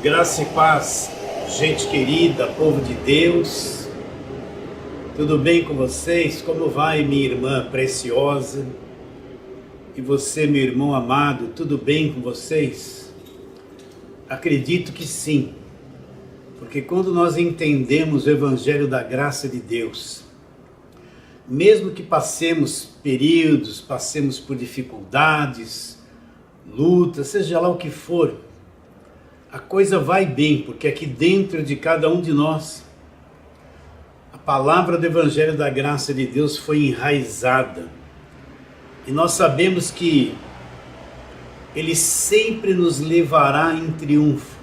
Graça e paz, gente querida, povo de Deus, tudo bem com vocês? Como vai, minha irmã preciosa? E você, meu irmão amado, tudo bem com vocês? Acredito que sim, porque quando nós entendemos o Evangelho da Graça de Deus, mesmo que passemos períodos, passemos por dificuldades, lutas, seja lá o que for, a coisa vai bem, porque aqui dentro de cada um de nós, a palavra do Evangelho da Graça de Deus foi enraizada. E nós sabemos que Ele sempre nos levará em triunfo,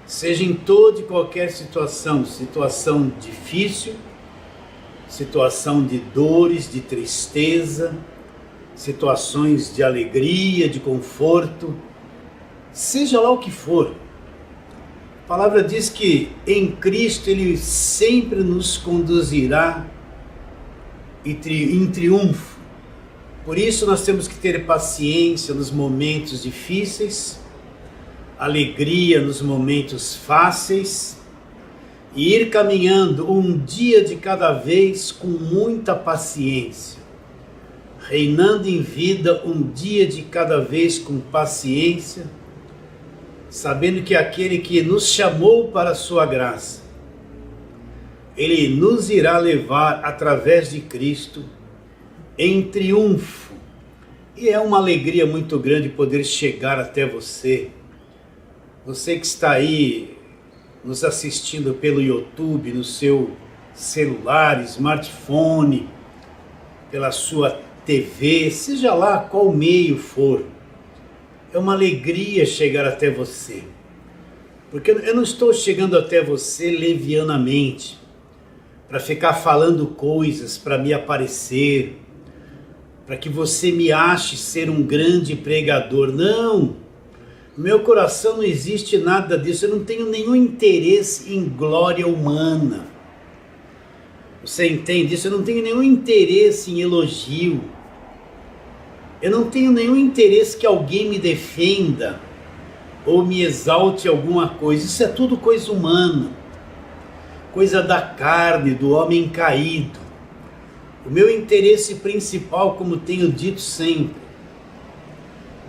seja em toda e qualquer situação, situação difícil, situação de dores, de tristeza, situações de alegria, de conforto, seja lá o que for. A palavra diz que em Cristo Ele sempre nos conduzirá em triunfo. Por isso nós temos que ter paciência nos momentos difíceis, alegria nos momentos fáceis e ir caminhando um dia de cada vez com muita paciência, reinando em vida um dia de cada vez com paciência, sabendo que aquele que nos chamou para a sua graça, Ele nos irá levar através de Cristo em triunfo. E é uma alegria muito grande poder chegar até você, você que está aí nos assistindo pelo YouTube, no seu celular, smartphone, pela sua TV, seja lá qual meio for. É uma alegria chegar até você, porque eu não estou chegando até você levianamente, para ficar falando coisas, para me aparecer, para que você me ache ser um grande pregador. Não, no meu coração não existe nada disso, eu não tenho nenhum interesse em glória humana. Você entende isso? Eu não tenho nenhum interesse em elogio. Eu não tenho nenhum interesse que alguém me defenda ou me exalte alguma coisa. Isso é tudo coisa humana, coisa da carne, do homem caído. O meu interesse principal, como tenho dito sempre,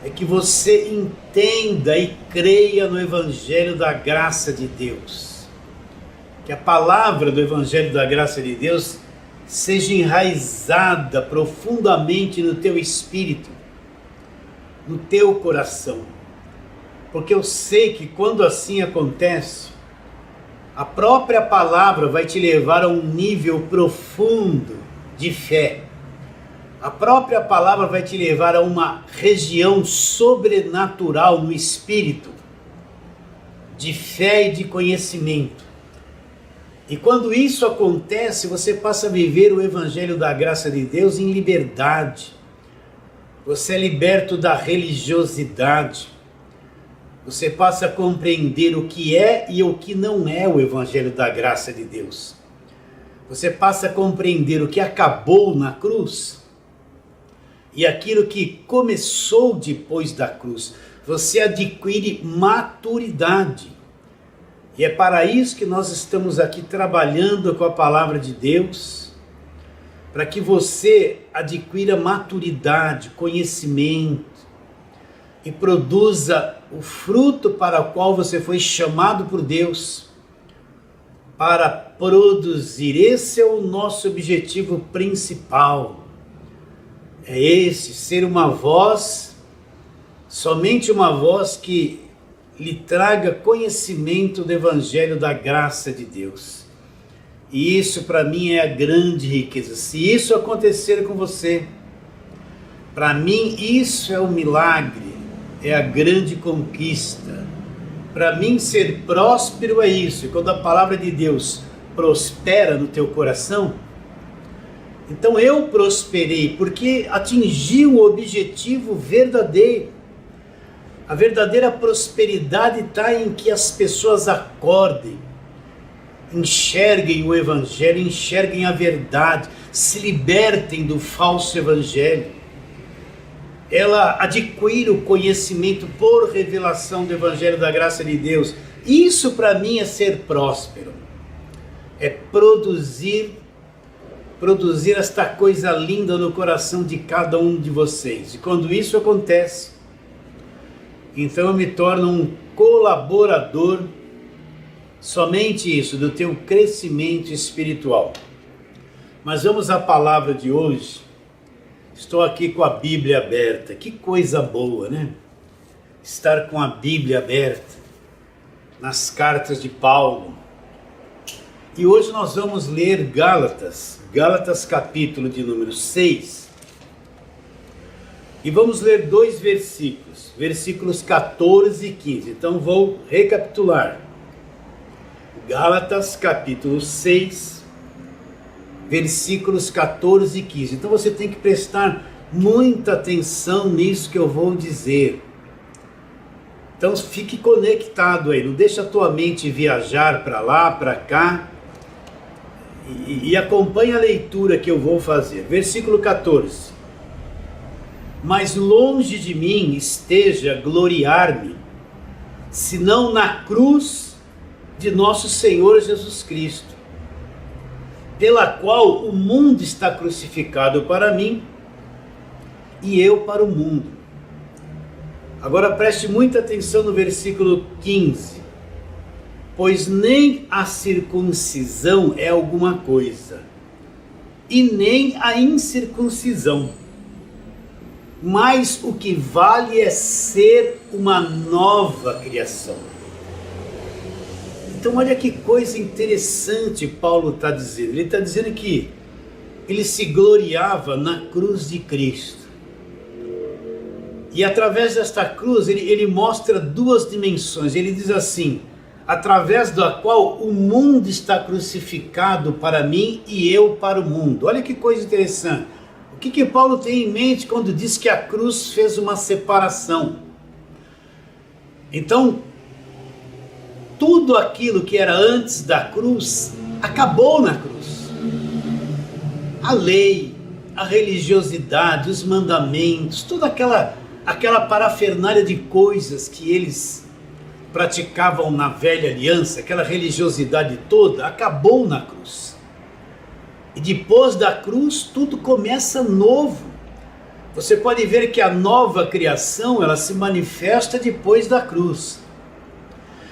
é que você entenda e creia no Evangelho da Graça de Deus. Que a palavra do Evangelho da Graça de Deus seja enraizada profundamente no teu espírito, no teu coração. Porque eu sei que quando assim acontece, a própria palavra vai te levar a um nível profundo de fé. A própria palavra vai te levar a uma região sobrenatural no espírito, de fé e de conhecimento. E quando isso acontece, você passa a viver o Evangelho da Graça de Deus em liberdade. Você é liberto da religiosidade. Você passa a compreender o que é e o que não é o Evangelho da Graça de Deus. Você passa a compreender o que acabou na cruz e aquilo que começou depois da cruz. Você adquire maturidade. E é para isso que nós estamos aqui trabalhando com a palavra de Deus, para que você adquira maturidade, conhecimento e produza o fruto para o qual você foi chamado por Deus para produzir. Esse é o nosso objetivo principal. É esse, ser uma voz, somente uma voz que lhe traga conhecimento do Evangelho da Graça de Deus. E isso para mim é a grande riqueza. Se isso acontecer com você, para mim isso é o milagre, é a grande conquista. Para mim ser próspero é isso. E quando a palavra de Deus prospera no teu coração, então eu prosperei, porque atingi o objetivo verdadeiro. A verdadeira prosperidade está em que as pessoas acordem, enxerguem o Evangelho, enxerguem a verdade, se libertem do falso Evangelho. ela adquire o conhecimento por revelação do Evangelho da graça de Deus. Isso para mim é ser próspero, é produzir esta coisa linda no coração de cada um de vocês. E quando isso acontece, então eu me torno um colaborador, somente isso, do teu crescimento espiritual. Mas vamos à palavra de hoje. Estou aqui com a Bíblia aberta. Que coisa boa, né? Estar com a Bíblia aberta nas cartas de Paulo. E hoje nós vamos ler Gálatas capítulo de número 6. E vamos ler 2 versículos, versículos 14 e 15. Então vou recapitular. Gálatas capítulo 6, versículos 14 e 15. Então você tem que prestar muita atenção nisso que eu vou dizer. Então fique conectado aí, não deixa a tua mente viajar para lá, para cá, e acompanhe a leitura que eu vou fazer. Versículo 14. Mas longe de mim esteja gloriar-me, senão na cruz de nosso Senhor Jesus Cristo, pela qual o mundo está crucificado para mim e eu para o mundo. Agora preste muita atenção no versículo 15. Pois nem a circuncisão é alguma coisa, e nem a incircuncisão, mas o que vale é ser uma nova criação. Então olha que coisa interessante Paulo está dizendo. Ele está dizendo que ele se gloriava na cruz de Cristo. E através desta cruz ele mostra 2 dimensões. Ele diz assim: através da qual o mundo está crucificado para mim e eu para o mundo. Olha que coisa interessante. O que Paulo tem em mente quando diz que a cruz fez uma separação? Então, tudo aquilo que era antes da cruz, acabou na cruz. A lei, a religiosidade, os mandamentos, toda aquela parafernália de coisas que eles praticavam na velha aliança, aquela religiosidade toda, acabou na cruz. E depois da cruz, tudo começa novo. Você pode ver que a nova criação, ela se manifesta depois da cruz.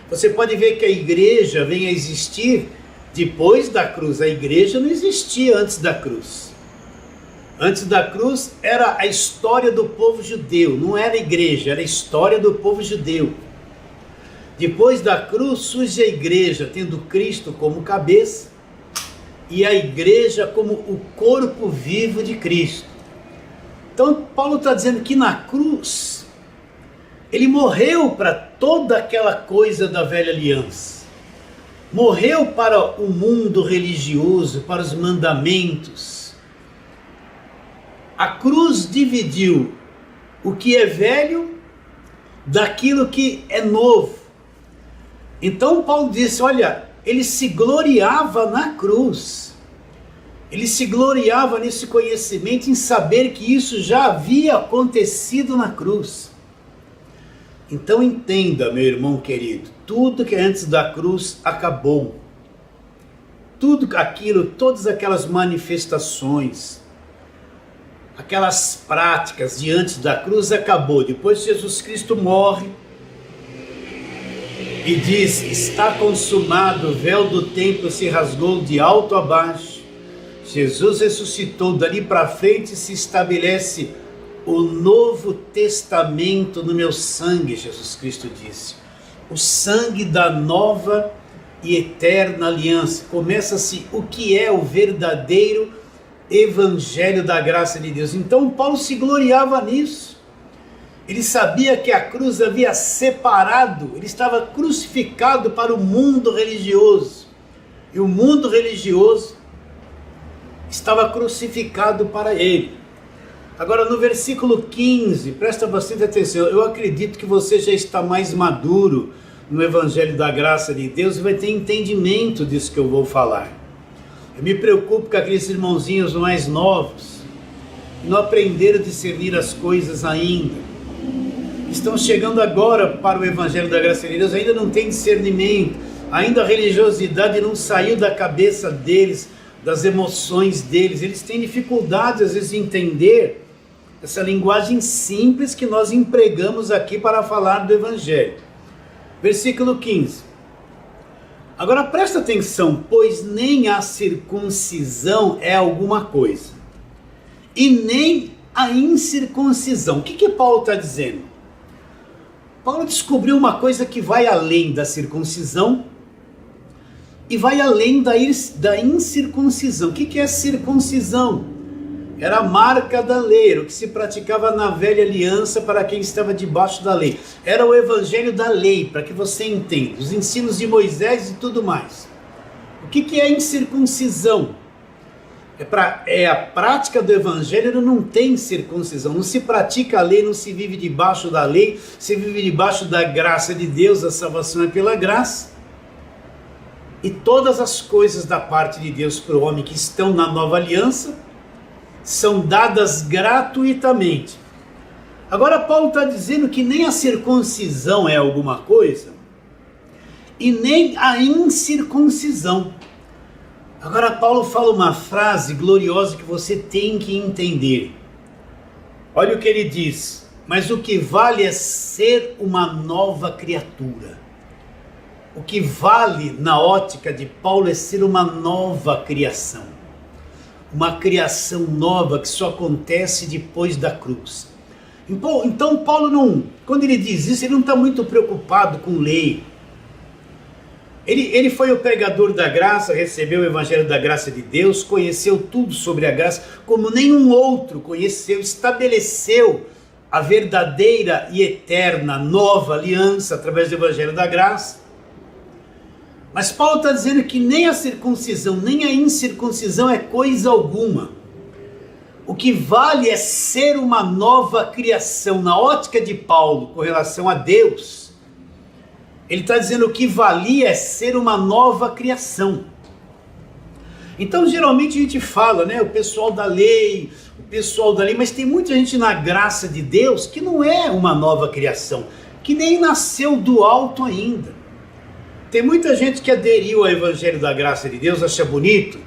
Você pode ver que a igreja vem a existir depois da cruz. A igreja não existia antes da cruz. Antes da cruz era a história do povo judeu, não era a igreja, era a história do povo judeu. Depois da cruz surge a igreja, tendo Cristo como cabeça, e a igreja como o corpo vivo de Cristo. Então Paulo está dizendo que na cruz, ele morreu para toda aquela coisa da velha aliança. Morreu para o mundo religioso, para os mandamentos. A cruz dividiu o que é velho daquilo que é novo. Então Paulo disse, olha, ele se gloriava na cruz. Ele se gloriava nesse conhecimento, em saber que isso já havia acontecido na cruz. Então entenda, meu irmão querido, tudo que antes da cruz acabou. Tudo aquilo, todas aquelas manifestações, aquelas práticas diante da cruz acabou. Depois Jesus Cristo morre e diz, está consumado, o véu do templo se rasgou de alto a baixo. Jesus ressuscitou, dali para frente se estabelece o Novo Testamento no meu sangue, Jesus Cristo disse. O sangue da nova e eterna aliança. Começa-se o que é o verdadeiro Evangelho da graça de Deus. Então Paulo se gloriava nisso. Ele sabia que a cruz havia separado, ele estava crucificado para o mundo religioso. E o mundo religioso estava crucificado para ele. Agora no versículo 15, presta bastante atenção, eu acredito que você já está mais maduro no Evangelho da graça de Deus e vai ter entendimento disso que eu vou falar. Eu me preocupo com aqueles irmãozinhos mais novos. não aprenderam a discernir as coisas ainda. Estão chegando agora para o Evangelho da Graça de Deus, ainda não tem discernimento, ainda a religiosidade não saiu da cabeça deles, das emoções deles. Eles têm dificuldade às vezes de entender essa linguagem simples que nós empregamos aqui para falar do Evangelho. Versículo 15. Agora presta atenção, pois nem a circuncisão é alguma coisa, e nem a incircuncisão. O que Paulo está dizendo? Paulo descobriu uma coisa que vai além da circuncisão e vai além da incircuncisão. O que é circuncisão? Era a marca da lei, era o que se praticava na velha aliança para quem estava debaixo da lei. Era o evangelho da lei, para que você entenda, os ensinos de Moisés e tudo mais. O que é incircuncisão? É a prática do evangelho, não tem circuncisão, não se pratica a lei, não se vive debaixo da lei, se vive debaixo da graça de Deus, a salvação é pela graça. E todas as coisas da parte de Deus para o homem que estão na nova aliança são dadas gratuitamente. Agora Paulo está dizendo que nem a circuncisão é alguma coisa e nem a incircuncisão. Agora Paulo fala uma frase gloriosa que você tem que entender. Olha o que ele diz: mas o que vale é ser uma nova criatura. O que vale na ótica de Paulo é ser uma nova criação. Uma criação nova que só acontece depois da cruz. Então Paulo não, quando ele diz isso, ele não está muito preocupado com lei. Ele foi o pregador da graça, recebeu o evangelho da graça de Deus, conheceu tudo sobre a graça, como nenhum outro conheceu, estabeleceu a verdadeira e eterna nova aliança através do evangelho da graça. Mas Paulo está dizendo que nem a circuncisão, nem a incircuncisão é coisa alguma. O que vale é ser uma nova criação. Na ótica de Paulo, com relação a Deus, ele está dizendo que o que valia é ser uma nova criação. Então, geralmente a gente fala, né, o pessoal da lei, mas tem muita gente na graça de Deus que não é uma nova criação, que nem nasceu do alto ainda. Tem muita gente que aderiu ao evangelho da graça de Deus, acha bonito,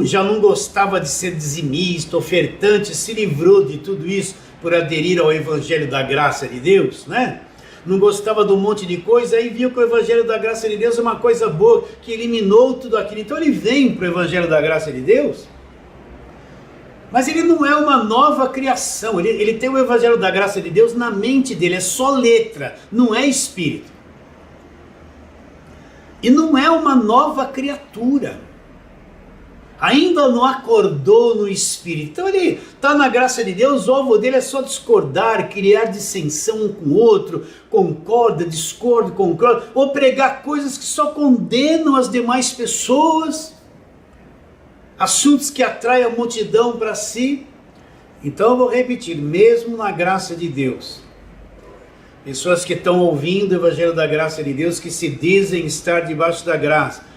já não gostava de ser dizimista, ofertante, se livrou de tudo isso por aderir ao evangelho da graça de Deus, né? Não gostava de um monte de coisa, aí viu que o evangelho da graça de Deus é uma coisa boa, que eliminou tudo aquilo. Então ele vem para o evangelho da graça de Deus, mas ele não é uma nova criação. Ele tem o evangelho da graça de Deus na mente dele, é só letra, não é espírito. E não é uma nova criatura. Ainda não acordou no espírito. Então ele está na graça de Deus, o alvo dele é só discordar, criar dissensão um com o outro, concorda, discorda, concorda, ou pregar coisas que só condenam as demais pessoas, assuntos que atraem a multidão para si. Então eu vou repetir, mesmo na graça de Deus, pessoas que estão ouvindo o evangelho da graça de Deus, que se dizem estar debaixo da graça,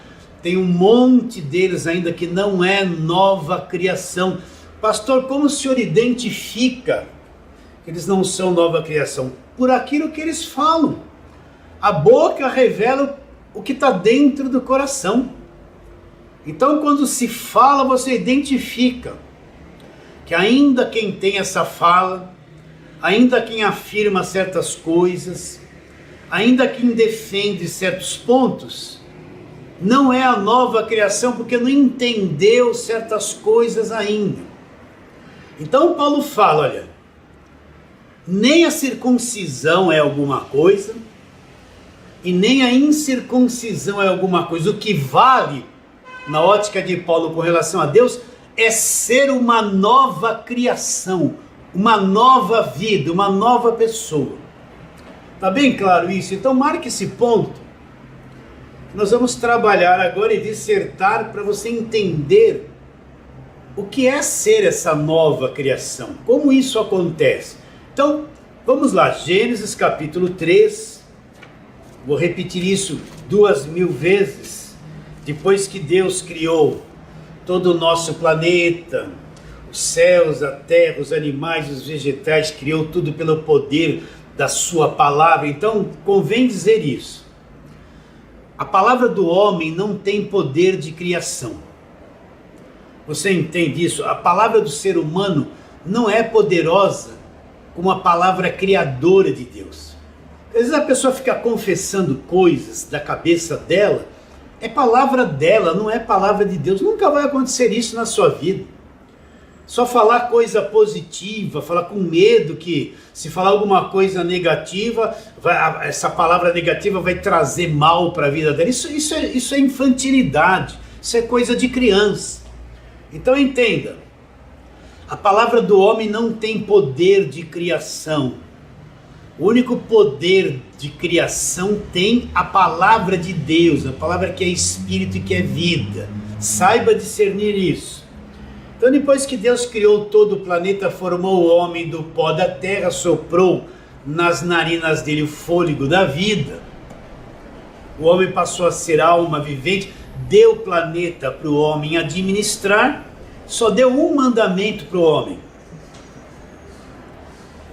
tem um monte deles ainda que não é nova criação. Pastor, como o senhor identifica que eles não são nova criação? Por aquilo que eles falam. A boca revela o que está dentro do coração. Então quando se fala, você identifica que ainda quem tem essa fala, ainda quem afirma certas coisas, ainda quem defende certos pontos, não é a nova criação, porque não entendeu certas coisas ainda. Então Paulo fala, olha, nem a circuncisão é alguma coisa, e nem a incircuncisão é alguma coisa. O que vale, na ótica de Paulo com relação a Deus, é ser uma nova criação, uma nova vida, uma nova pessoa. Está bem claro isso? Então marque esse ponto. Nós vamos trabalhar agora e dissertar para você entender o que é ser essa nova criação, como isso acontece. Então, vamos lá, Gênesis capítulo 3, vou repetir isso 2000 vezes. Depois que Deus criou todo o nosso planeta, os céus, a terra, os animais, os vegetais, criou tudo pelo poder da sua palavra. Então, convém dizer isso. A palavra do homem não tem poder de criação. Você entende isso? A palavra do ser humano não é poderosa como a palavra criadora de Deus. Às vezes a pessoa fica confessando coisas da cabeça dela, é palavra dela, não é palavra de Deus. Nunca vai acontecer isso na sua vida. Só falar coisa positiva, falar com medo que se falar alguma coisa negativa, essa palavra negativa vai trazer mal para a vida dela. Isso é infantilidade, isso é coisa de criança. Então entenda, a palavra do homem não tem poder de criação. O único poder de criação tem a palavra de Deus, a palavra que é espírito e que é vida. Saiba discernir isso. Então depois que Deus criou todo o planeta, formou o homem do pó da terra, soprou nas narinas dele o fôlego da vida. O homem passou a ser alma vivente, deu o planeta para o homem administrar, só deu um mandamento para o homem.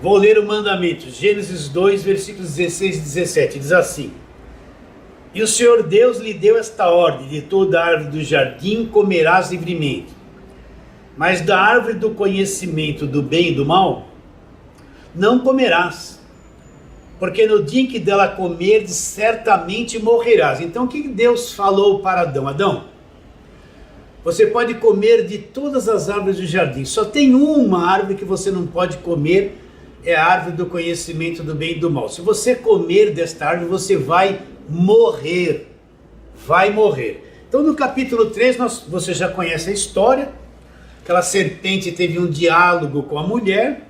Vou ler o mandamento, Gênesis 2, versículos 16 e 17, diz assim: E o Senhor Deus lhe deu esta ordem: de toda árvore do jardim comerás livremente, mas da árvore do conhecimento do bem e do mal não comerás, porque no dia em que dela comerdes, certamente morrerás. Então o que Deus falou para Adão? Adão, você pode comer de todas as árvores do jardim, só tem uma árvore que você não pode comer, é a árvore do conhecimento do bem e do mal. Se você comer desta árvore, você vai morrer. Vai morrer. Então no capítulo 3, você já conhece a história. Aquela serpente teve um diálogo com a mulher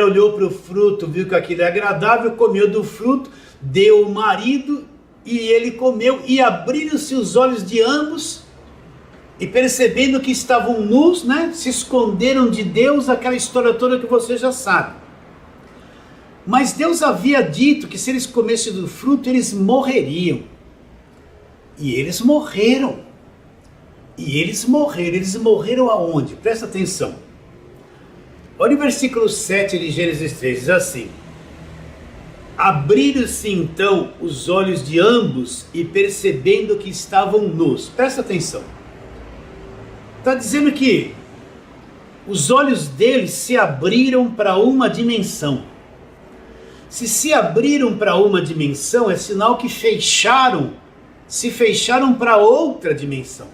olhou para o fruto, viu que aquilo é agradável, comeu do fruto, deu ao marido e ele comeu, e abriram-se os olhos de ambos, e percebendo que estavam nus, se esconderam de Deus, aquela história toda que você já sabe. Mas Deus havia dito que se eles comessem do fruto, eles morreriam. E eles morreram. Eles morreram aonde? Presta atenção. Olha o versículo 7 de Gênesis 3, diz assim: Abriram-se então os olhos de ambos e percebendo que estavam nus. Presta atenção. Está dizendo que os olhos deles se abriram para uma dimensão. Se abriram para uma dimensão, é sinal que se fecharam para outra dimensão.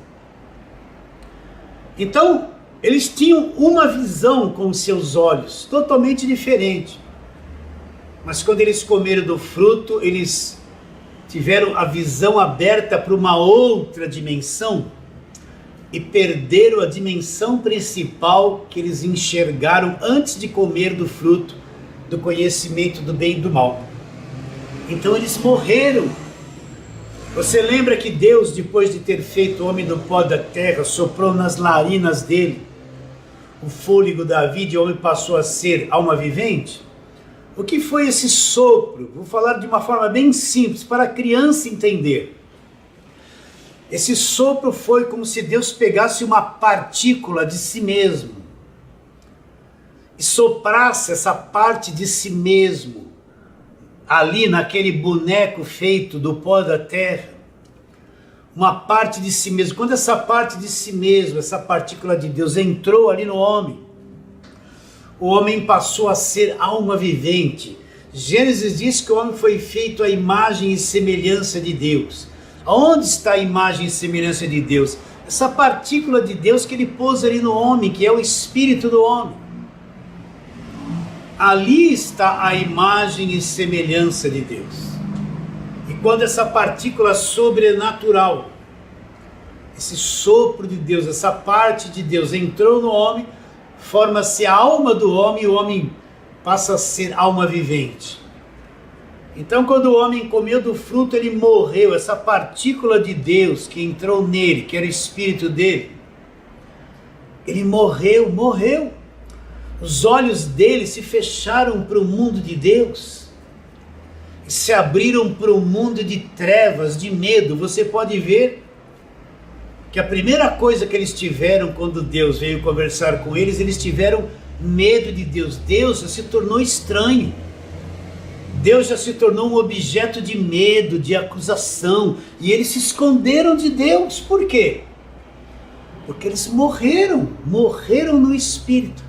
Então, eles tinham uma visão com os seus olhos, totalmente diferente. Mas quando eles comeram do fruto, eles tiveram a visão aberta para uma outra dimensão e perderam a dimensão principal que eles enxergaram antes de comer do fruto do conhecimento do bem e do mal. Então eles morreram. Você lembra que Deus, depois de ter feito o homem do pó da terra, soprou nas narinas dele o fôlego da vida e o homem passou a ser alma vivente? O que foi esse sopro? Vou falar de uma forma bem simples, para a criança entender. Esse sopro foi como se Deus pegasse uma partícula de si mesmo e soprasse essa parte de si mesmo ali naquele boneco feito do pó da terra, uma parte de si mesmo. Quando essa parte de si mesmo, essa partícula de Deus entrou ali no homem, o homem passou a ser alma vivente. Gênesis diz que o homem foi feito à imagem e semelhança de Deus. Aonde está a imagem e semelhança de Deus? Essa partícula de Deus que ele pôs ali no homem, que é o espírito do homem. Ali está a imagem e semelhança de Deus. E quando essa partícula sobrenatural, esse sopro de Deus, essa parte de Deus entrou no homem, forma-se a alma do homem e o homem passa a ser alma vivente. Então quando o homem comeu do fruto, ele morreu. Essa partícula de Deus que entrou nele, que era o espírito dele, ele morreu. Os olhos dele se fecharam para o mundo de Deus, se abriram para o mundo de trevas, de medo. Você pode ver que a primeira coisa que eles tiveram quando Deus veio conversar com eles tiveram medo de Deus. Deus já se tornou estranho. Deus já se tornou um objeto de medo, de acusação, e eles se esconderam de Deus. Por quê? Porque eles morreram no espírito,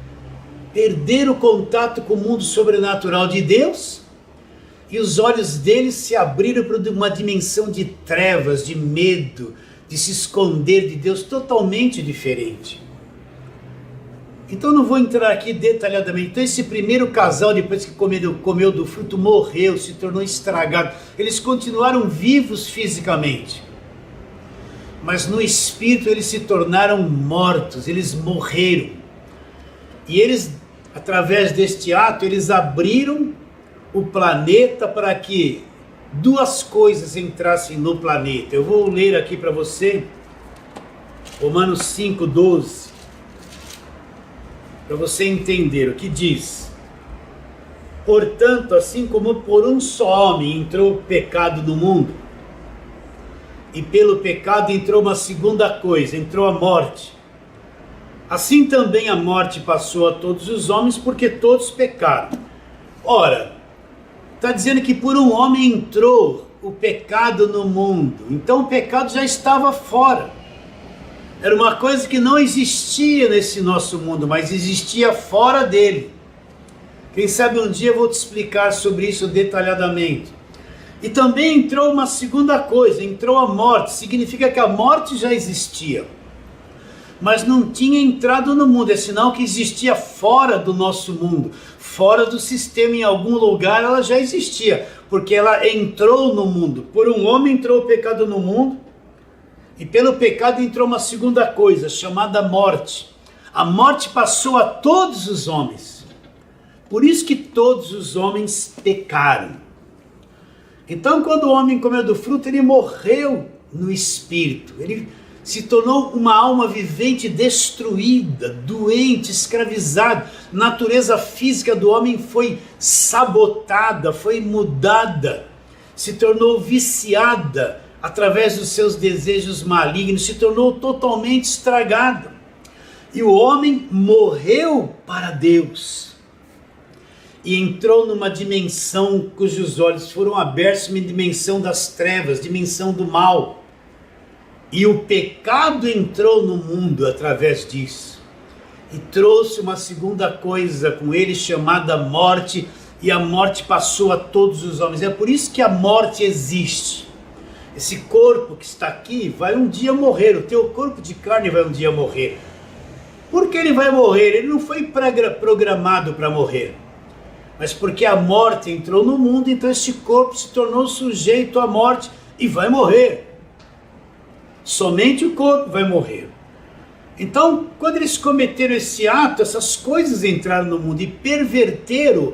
perderam o contato com o mundo sobrenatural de Deus, e os olhos deles se abriram para uma dimensão de trevas, de medo, de se esconder de Deus, totalmente diferente. Então não vou entrar aqui detalhadamente. Então esse primeiro casal, depois que comeu do fruto, morreu, se tornou estragado. Eles continuaram vivos fisicamente, mas no espírito eles se tornaram mortos, eles morreram. E eles, através deste ato, eles abriram o planeta para que duas coisas entrassem no planeta. Eu vou ler aqui para você, Romanos 5:12, para você entender o que diz. Portanto, assim como por um só homem entrou o pecado no mundo, e pelo pecado entrou uma segunda coisa, entrou a morte. Assim também a morte passou a todos os homens, porque todos pecaram. Ora, está dizendo que por um homem entrou o pecado no mundo. Então o pecado já estava fora. Era uma coisa que não existia nesse nosso mundo, mas existia fora dele. Quem sabe um dia eu vou te explicar sobre isso detalhadamente. E também entrou uma segunda coisa, entrou a morte. Significa que a morte já existia, mas não tinha entrado no mundo. É sinal que existia fora do nosso mundo, fora do sistema. Em algum lugar ela já existia, porque ela entrou no mundo. Por um homem entrou o pecado no mundo, e pelo pecado entrou uma segunda coisa, chamada morte. A morte passou a todos os homens. Por isso que todos os homens pecaram. Então, quando o homem comeu do fruto, ele morreu no espírito. Ele se tornou uma alma vivente destruída, doente, escravizada. A natureza física do homem foi sabotada, foi mudada, se tornou viciada através dos seus desejos malignos, se tornou totalmente estragada. E o homem morreu para Deus e entrou numa dimensão cujos olhos foram abertos, uma dimensão das trevas, dimensão do mal. E o pecado entrou no mundo através disso, e trouxe uma segunda coisa com ele, chamada morte, e a morte passou a todos os homens. É por isso que a morte existe. Esse corpo que está aqui vai um dia morrer, o teu corpo de carne vai um dia morrer. Por que ele vai morrer? Ele não foi programado para morrer, mas porque a morte entrou no mundo, então este corpo se tornou sujeito à morte e vai morrer. Somente o corpo vai morrer. Então, quando eles cometeram esse ato, essas coisas entraram no mundo e perverteram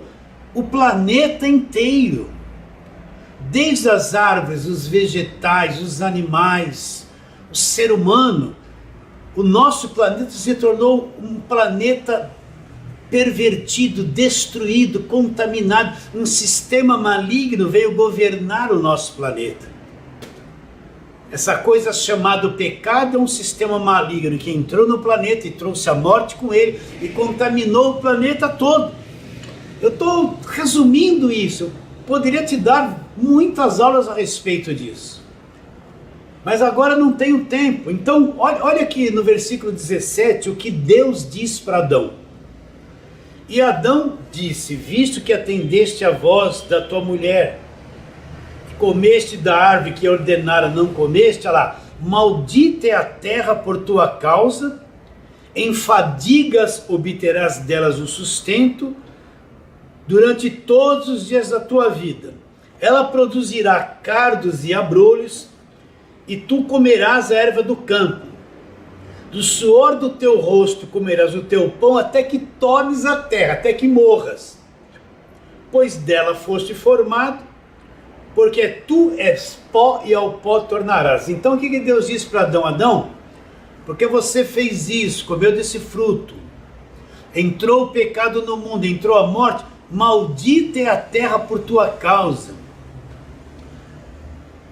o planeta inteiro. Desde as árvores, os vegetais, os animais, o ser humano. O nosso planeta se tornou um planeta pervertido, destruído, contaminado. Um sistema maligno veio governar o nosso planeta. Essa coisa chamada pecado é um sistema maligno que entrou no planeta e trouxe a morte com ele e contaminou o planeta todo. Eu estou resumindo isso. Eu poderia te dar muitas aulas a respeito disso, mas agora não tenho tempo. Então olha aqui no versículo 17 o que Deus diz para Adão. E Adão disse: visto que atendeste a voz da tua mulher, comeste da árvore que ordenara não comeste, olha lá, maldita é a terra por tua causa, em fadigas obterás delas o sustento durante todos os dias da tua vida. Ela produzirá cardos e abrolhos, e tu comerás a erva do campo. Do suor do teu rosto comerás o teu pão, até que tornes a terra, até que morras. Pois dela foste formado, porque tu és pó e ao pó tornarás. Então o que Deus disse para Adão? Adão, porque você fez isso, comeu desse fruto, entrou o pecado no mundo, entrou a morte, maldita é a terra por tua causa.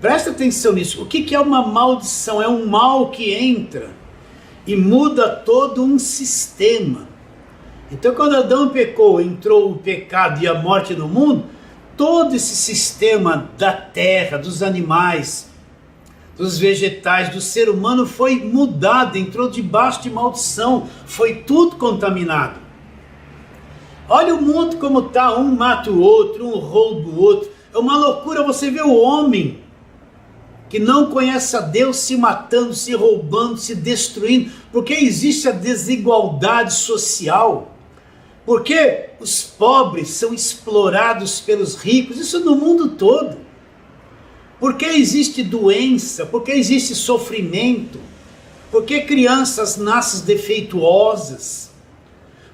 Presta atenção nisso. O que é uma maldição? É um mal que entra e muda todo um sistema. Então, quando Adão pecou, entrou o pecado e a morte no mundo, todo esse sistema da terra, dos animais, dos vegetais, do ser humano foi mudado, entrou debaixo de maldição, foi tudo contaminado. Olha o mundo como está, um mata o outro, um rouba o outro, é uma loucura. Você vê o homem que não conhece a Deus se matando, se roubando, se destruindo, porque existe a desigualdade social, porque os pobres são explorados pelos ricos, isso no mundo todo. Porque existe doença, porque existe sofrimento, porque crianças nascem defeituosas,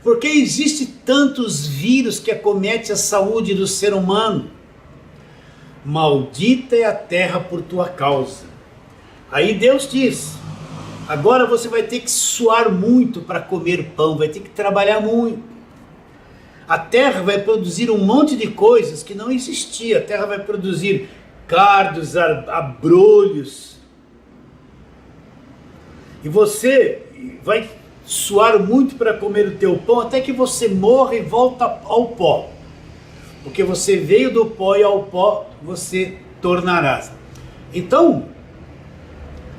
porque existe tantos vírus que acometem a saúde do ser humano. Maldita é a terra por tua causa. Aí Deus diz, agora você vai ter que suar muito para comer pão, vai ter que trabalhar muito. A terra vai produzir um monte de coisas que não existia, a terra vai produzir cardos, abrolhos, e você vai suar muito para comer o teu pão, até que você morra e volta ao pó, porque você veio do pó e ao pó você tornarás. Então,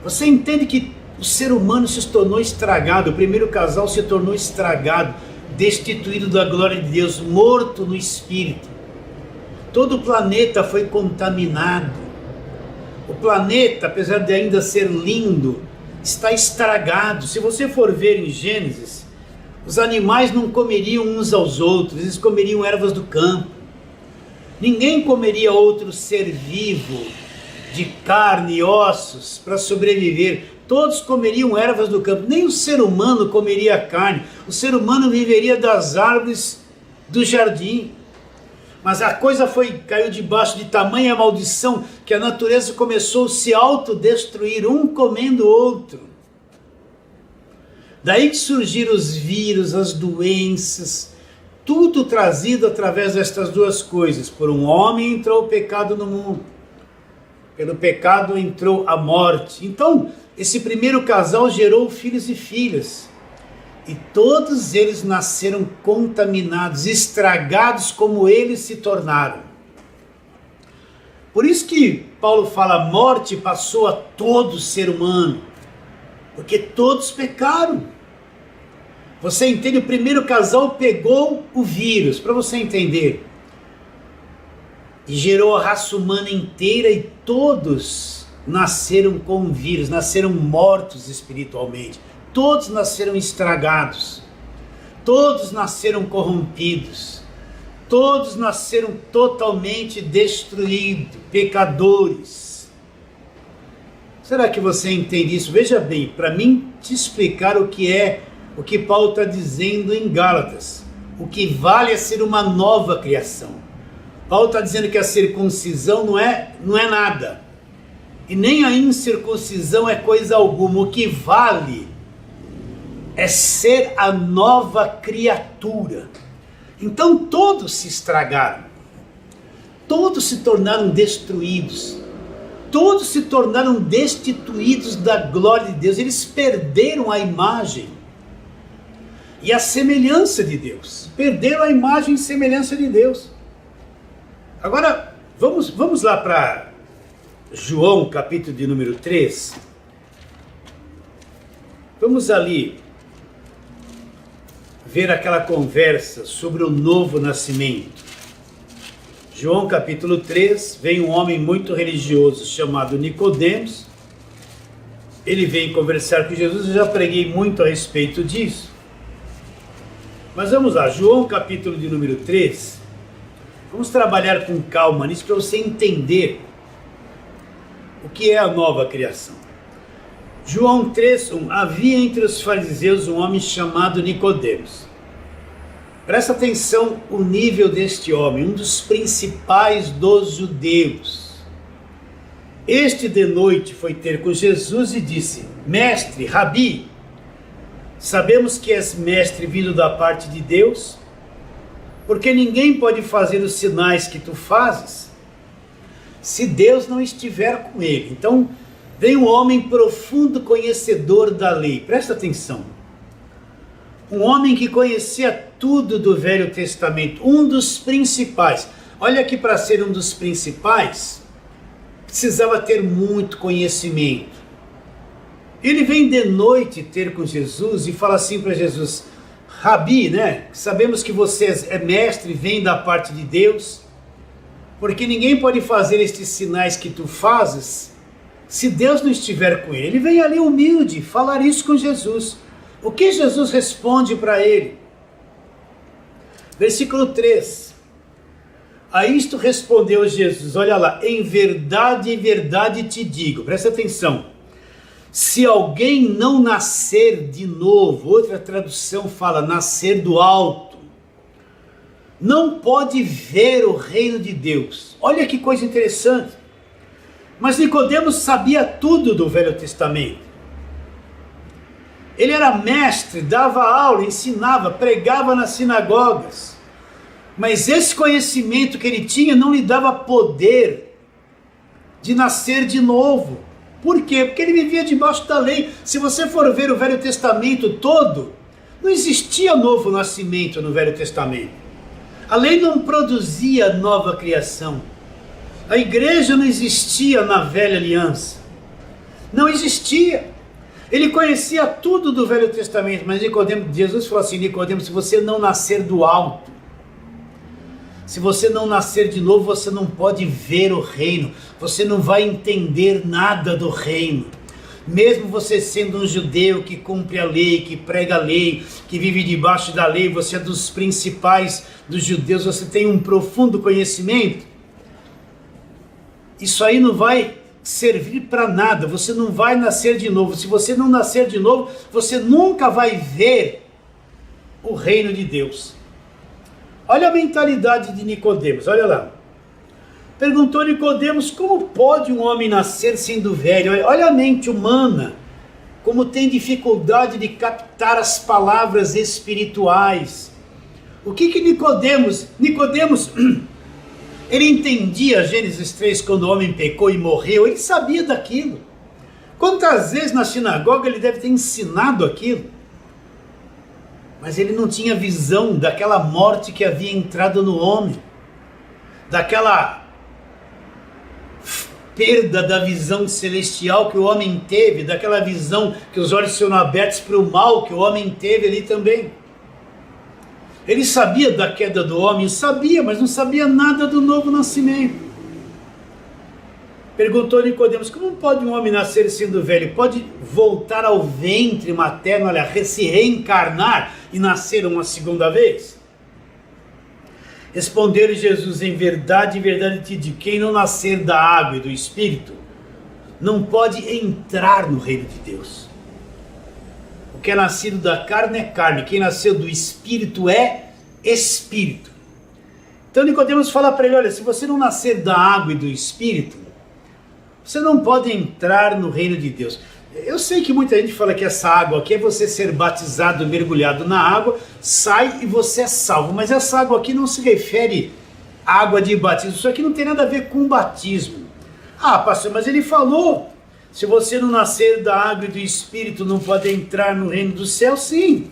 você entende que o ser humano se tornou estragado, o primeiro casal se tornou estragado, destituído da glória de Deus, morto no espírito. Todo o planeta foi contaminado. O planeta, apesar de ainda ser lindo, está estragado. Se você for ver em Gênesis, os animais não comeriam uns aos outros, eles comeriam ervas do campo. Ninguém comeria outro ser vivo, de carne e ossos, para sobreviver. Todos comeriam ervas do campo. Nem o ser humano comeria carne. O ser humano viveria das árvores do jardim. Mas a coisa caiu debaixo de tamanha maldição que a natureza começou a se autodestruir, um comendo o outro. Daí que surgiram os vírus, as doenças, tudo trazido através destas duas coisas. Por um homem entrou o pecado no mundo, pelo pecado entrou a morte. Então, esse primeiro casal gerou filhos e filhas. E todos eles nasceram contaminados, estragados como eles se tornaram. Por isso que Paulo fala, a morte passou a todo ser humano, porque todos pecaram. Você entende? O primeiro casal pegou o vírus, para você entender, e gerou a raça humana inteira, e todos nasceram com o vírus, nasceram mortos espiritualmente. Todos nasceram estragados, todos nasceram corrompidos, todos nasceram totalmente destruídos, pecadores. Será que você entende isso? Veja bem, para mim te explicar o que Paulo está dizendo em Gálatas, o que vale é ser uma nova criação. Paulo está dizendo que a circuncisão não é nada, e nem a incircuncisão é coisa alguma. O que vale é ser a nova criatura. Então todos se estragaram, todos se tornaram destruídos, todos se tornaram destituídos da glória de Deus. Eles perderam a imagem e a semelhança de Deus, perderam a imagem e semelhança de Deus. Agora vamos lá para João, capítulo de número 3. Vamos ali ver aquela conversa sobre o novo nascimento. João capítulo 3, vem um homem muito religioso chamado Nicodemos. Ele vem conversar com Jesus, eu já preguei muito a respeito disso. Mas vamos lá, João capítulo de número 3, vamos trabalhar com calma nisso para você entender o que é a nova criação. João 3:1, havia entre os fariseus um homem chamado Nicodemos. Presta atenção o nível deste homem, um dos principais dos judeus. Este de noite foi ter com Jesus e disse, mestre, Rabi, sabemos que és mestre vindo da parte de Deus, porque ninguém pode fazer os sinais que tu fazes, se Deus não estiver com ele. Então, vem um homem profundo conhecedor da lei. Presta atenção. Um homem que conhecia tudo do Velho Testamento, um dos principais. Olha que para ser um dos principais, precisava ter muito conhecimento. Ele vem de noite ter com Jesus e fala assim para Jesus: Rabi, né? Sabemos que você é mestre, vem da parte de Deus, porque ninguém pode fazer estes sinais que tu fazes se Deus não estiver com ele. Ele vem ali humilde falar isso com Jesus. O que Jesus responde para ele? Versículo 3. A isto respondeu Jesus, olha lá: em verdade te digo, presta atenção, se alguém não nascer de novo, outra tradução fala nascer do alto, não pode ver o reino de Deus. Olha que coisa interessante. Mas Nicodemos sabia tudo do Velho Testamento. Ele era mestre, dava aula, ensinava, pregava nas sinagogas. Mas esse conhecimento que ele tinha não lhe dava poder de nascer de novo. Por quê? Porque ele vivia debaixo da lei. Se você for ver o Velho Testamento todo, não existia novo nascimento no Velho Testamento. A lei não produzia nova criação. A igreja não existia na velha aliança. Não existia. Ele conhecia tudo do Velho Testamento, mas Jesus falou assim: Nicodemo, se você não nascer do alto, se você não nascer de novo, você não pode ver o reino, você não vai entender nada do reino. Mesmo você sendo um judeu que cumpre a lei, que prega a lei, que vive debaixo da lei, você é dos principais dos judeus, você tem um profundo conhecimento, isso aí não vai servir para nada, você não vai nascer de novo. Se você não nascer de novo, você nunca vai ver o reino de Deus. Olha a mentalidade de Nicodemos, olha lá. Perguntou Nicodemos: como pode um homem nascer sendo velho? Olha a mente humana, como tem dificuldade de captar as palavras espirituais. O que Nicodemos, ele entendia Gênesis 3, quando o homem pecou e morreu, ele sabia daquilo. Quantas vezes na sinagoga ele deve ter ensinado aquilo? Mas ele não tinha visão daquela morte que havia entrado no homem, daquela perda da visão celestial que o homem teve, daquela visão que os olhos foram abertos para o mal que o homem teve ali também. Ele sabia da queda do homem, sabia, mas não sabia nada do novo nascimento. Perguntou Nicodemos: como pode um homem nascer sendo velho? Pode voltar ao ventre materno, olha, se reencarnar e nascer uma segunda vez? Respondeu-lhe Jesus: em verdade te digo, quem não nascer da água e do Espírito, não pode entrar no reino de Deus. O que é nascido da carne é carne, quem nasceu do Espírito é Espírito. Então Nicodemos fala para ele: olha, se você não nascer da água e do Espírito, você não pode entrar no reino de Deus. Eu sei que muita gente fala que essa água aqui é você ser batizado, mergulhado na água, sai e você é salvo. Mas essa água aqui não se refere à água de batismo. Isso aqui não tem nada a ver com batismo. Ah, pastor, mas ele falou, se você não nascer da água e do Espírito, não pode entrar no reino do céu. Sim.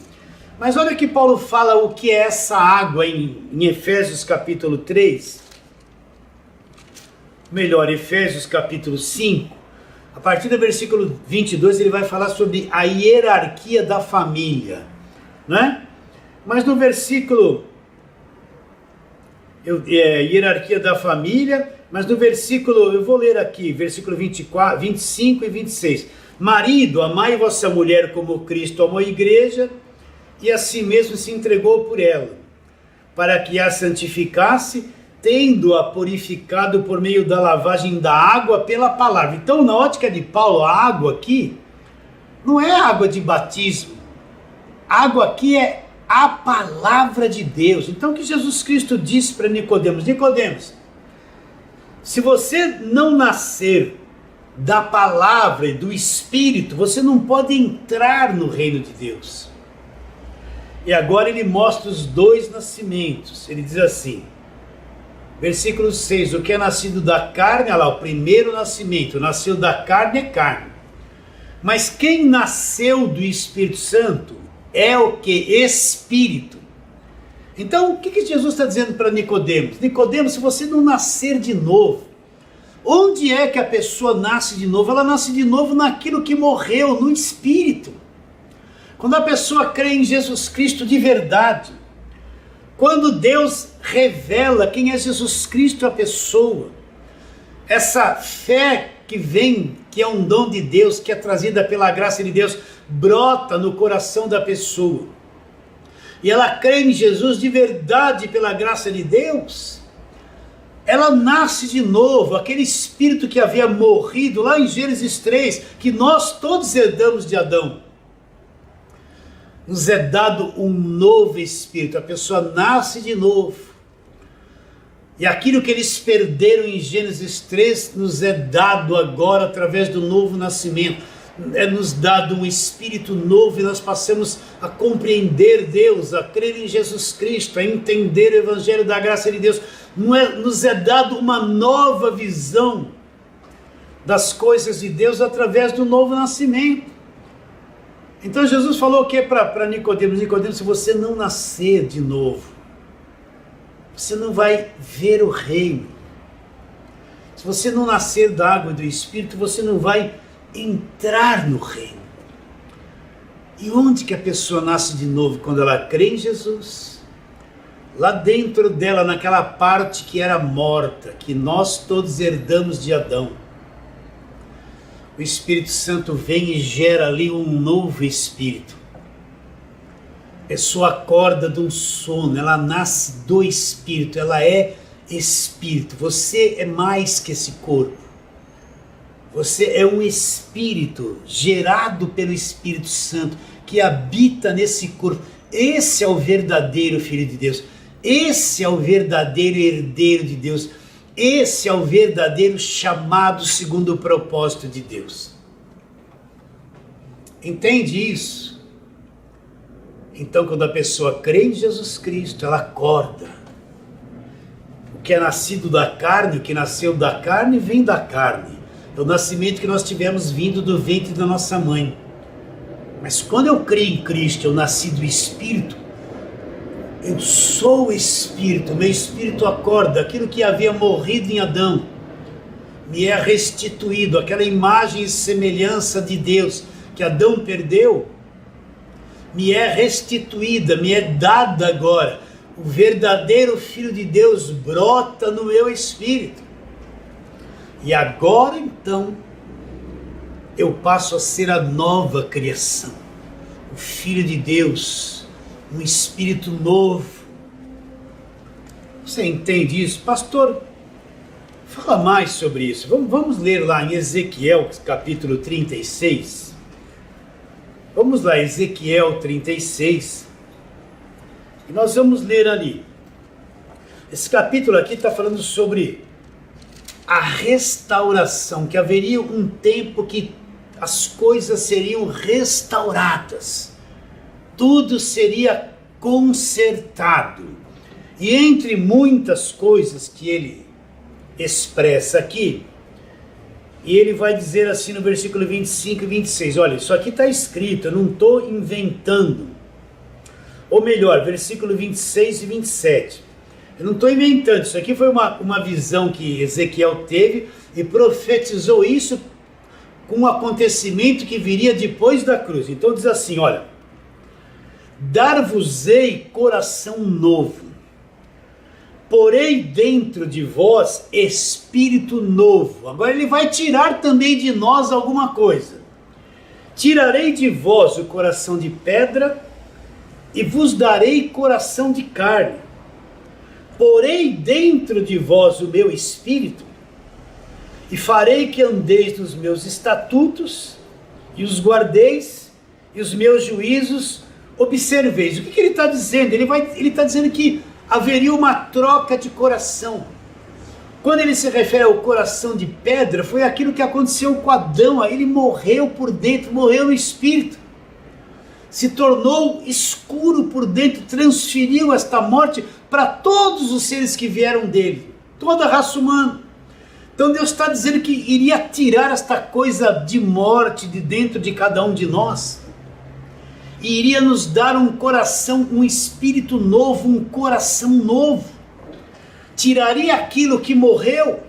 Mas olha que Paulo fala o que é essa água em Efésios capítulo 3. Melhor, Efésios capítulo 5. A partir do versículo 22 ele vai falar sobre a hierarquia da família, né? Mas no versículo hierarquia da família, mas no versículo, eu vou ler aqui, versículo 24, 25 e 26. Marido, amai vossa mulher como Cristo amou a igreja e a si mesmo se entregou por ela, para que a santificasse, tendo-a purificado por meio da lavagem da água pela palavra. Então, na ótica de Paulo, a água aqui não é água de batismo. A água aqui é a palavra de Deus. Então, o que Jesus Cristo disse para Nicodemos? Nicodemos, se você não nascer da palavra e do Espírito, você não pode entrar no reino de Deus. E agora ele mostra os dois nascimentos. Ele diz assim: Versículo 6, o que é nascido da carne, olha lá, o primeiro nascimento, nasceu da carne é carne. Mas quem nasceu do Espírito Santo é o que? Espírito. Então, o que Jesus está dizendo para Nicodemos? Nicodemos, se você não nascer de novo, onde é que a pessoa nasce de novo? Ela nasce de novo naquilo que morreu, no Espírito. Quando a pessoa crê em Jesus Cristo de verdade, quando Deus revela quem é Jesus Cristo a pessoa, essa fé que vem, que é um dom de Deus, que é trazida pela graça de Deus, brota no coração da pessoa, e ela crê em Jesus de verdade pela graça de Deus, ela nasce de novo, aquele espírito que havia morrido lá em Gênesis 3, que nós todos herdamos de Adão. Nos é dado um novo espírito, a pessoa nasce de novo. E aquilo que eles perderam em Gênesis 3 nos é dado agora através do novo nascimento. É nos dado um espírito novo e nós passamos a compreender Deus, a crer em Jesus Cristo, a entender o Evangelho da graça de Deus. Nos é dado uma nova visão das coisas de Deus através do novo nascimento. Então Jesus falou o que para Nicodemos? Nicodemos, se você não nascer de novo, você não vai ver o reino. Se você não nascer da água e do Espírito, você não vai entrar no reino. E onde que a pessoa nasce de novo? Quando ela crê em Jesus, lá dentro dela, naquela parte que era morta, que nós todos herdamos de Adão, o Espírito Santo vem e gera ali um novo espírito. A pessoa acorda de um sono, ela nasce do Espírito, ela é Espírito. Você é mais que esse corpo. Você é um espírito gerado pelo Espírito Santo que habita nesse corpo. Esse é o verdadeiro Filho de Deus. Esse é o verdadeiro herdeiro de Deus. Esse é o verdadeiro chamado segundo o propósito de Deus. Entende isso? Então, quando a pessoa crê em Jesus Cristo, ela acorda. O que é nascido da carne, o que nasceu da carne, vem da carne. É o nascimento que nós tivemos vindo do ventre da nossa mãe. Mas quando eu creio em Cristo, eu nasci do Espírito, eu sou o Espírito, meu Espírito acorda, aquilo que havia morrido em Adão, me é restituído, aquela imagem e semelhança de Deus que Adão perdeu, me é restituída, me é dada agora. O verdadeiro Filho de Deus brota no meu espírito. E agora então, eu passo a ser a nova criação, o Filho de Deus, um espírito novo. Você entende isso? Pastor, fala mais sobre isso. Vamos ler lá em Ezequiel, capítulo 36. Vamos lá, Ezequiel 36. E nós vamos ler ali. Esse capítulo aqui está falando sobre a restauração, que haveria um tempo que as coisas seriam restauradas. Tudo seria consertado. E entre muitas coisas que ele expressa aqui, e ele vai dizer assim no versículo 25 e 26, olha, isso aqui está escrito, eu não estou inventando. Ou melhor, versículo 26 e 27. Eu não estou inventando, isso aqui foi uma visão que Ezequiel teve e profetizou isso com um acontecimento que viria depois da cruz. Então diz assim, olha, dar-vos-ei coração novo, porei dentro de vós espírito novo. Agora ele vai tirar também de nós alguma coisa. Tirarei de vós o coração de pedra e vos darei coração de carne. Porei dentro de vós o meu espírito e farei que andeis nos meus estatutos e os guardeis e os meus juízos observeis. O que ele está dizendo? Ele está dizendo que haveria uma troca de coração. Quando ele se refere ao coração de pedra, foi aquilo que aconteceu com Adão. Ele morreu por dentro, morreu no espírito, se tornou escuro por dentro, transferiu esta morte para todos os seres que vieram dele. toda a raça humana. Então Deus está dizendo que iria tirar esta coisa de morte de dentro de cada um de nós, e iria nos dar um coração, um espírito novo, um coração novo. Tiraria aquilo que morreu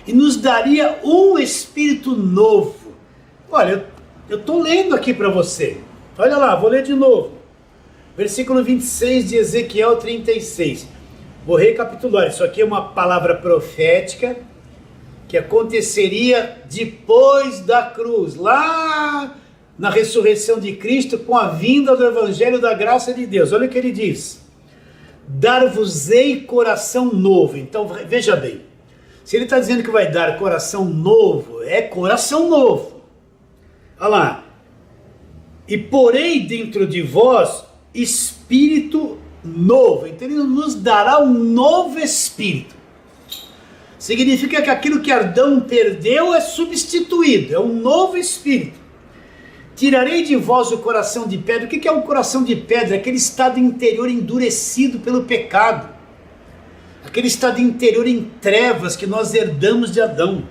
e nos daria um espírito novo. Olha, eu estou lendo aqui para você. Olha lá, vou ler de novo. Versículo 26 de Ezequiel 36. Vou recapitular. Isso aqui é uma palavra profética que aconteceria depois da cruz, lá na ressurreição de Cristo, com a vinda do Evangelho da graça de Deus. Olha o que ele diz: dar-vos-ei coração novo. Então veja bem, se ele está dizendo que vai dar coração novo, é coração novo. Olha lá: e porei dentro de vós espírito novo. Então ele nos dará um novo espírito. Significa que aquilo que Adão perdeu é substituído, é um novo espírito. Tirarei de vós o coração de pedra. O que é um coração de pedra? Aquele estado interior endurecido pelo pecado. Aquele estado interior em trevas que nós herdamos de Adão.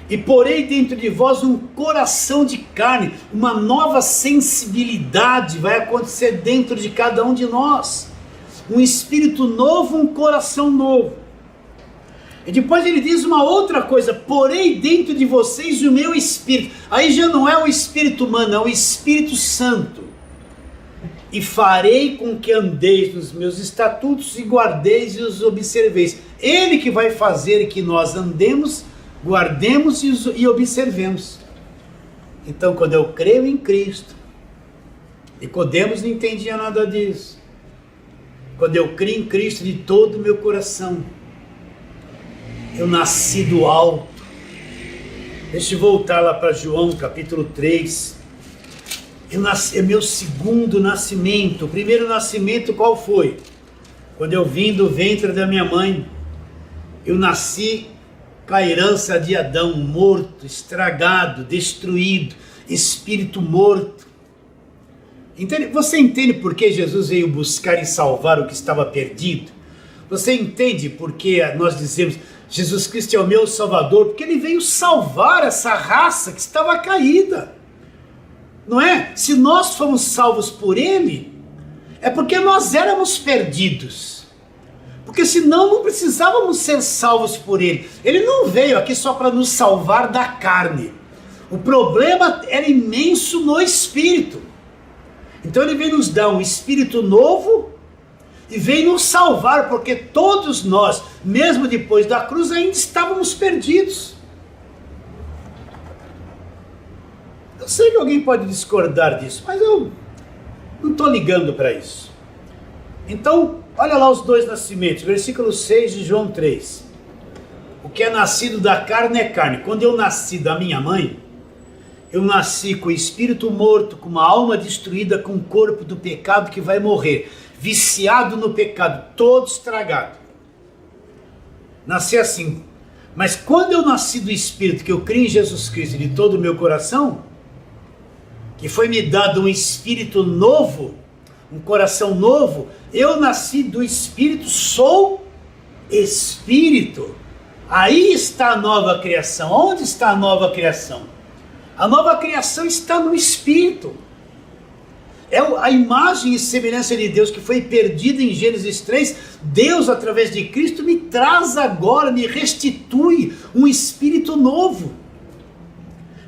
E porei dentro de vós um coração de carne. Uma nova sensibilidade vai acontecer dentro de cada um de nós. Um espírito novo, um coração novo. E depois ele diz uma outra coisa: porei dentro de vocês o meu espírito. Aí já não é o espírito humano, é o Espírito Santo. E farei com que andeis nos meus estatutos e guardeis e os observeis. Ele que vai fazer que nós andemos, guardemos e observemos. Então, quando eu creio em Cristo, Nicodemos não entendia nada disso. Quando eu creio em Cristo de todo o meu coração, eu nasci do alto. Deixa eu voltar lá para João capítulo 3. É meu segundo nascimento. O primeiro nascimento qual foi? Quando eu vim do ventre da minha mãe. Eu nasci com a herança de Adão, morto, estragado, destruído, espírito morto. Você entende por que Jesus veio buscar e salvar o que estava perdido? Você entende por que nós dizemos Jesus Cristo é o meu Salvador? Porque ele veio salvar essa raça que estava caída, não é? Se nós fomos salvos por ele, é porque nós éramos perdidos, porque senão não precisávamos ser salvos por ele. Ele não veio aqui só para nos salvar da carne. O problema era imenso no espírito. Então ele veio nos dar um espírito novo e veio nos salvar, porque todos nós, mesmo depois da cruz, ainda estávamos perdidos. Eu sei que alguém pode discordar disso, mas eu não estou ligando para isso. Então, olha lá os dois nascimentos, versículo 6 de João 3. O que é nascido da carne é carne. Quando eu nasci da minha mãe, eu nasci com o espírito morto, com uma alma destruída, com o corpo do pecado que vai morrer, viciado no pecado, todo estragado. Nasci assim. Mas quando eu nasci do Espírito, que eu creio em Jesus Cristo de todo o meu coração, que foi me dado um espírito novo, um coração novo, eu nasci do Espírito, sou Espírito. Aí está a nova criação. Onde está a nova criação? A nova criação está no Espírito. É a imagem e semelhança de Deus que foi perdida em Gênesis 3. Deus, através de Cristo, me traz agora, me restitui um espírito novo.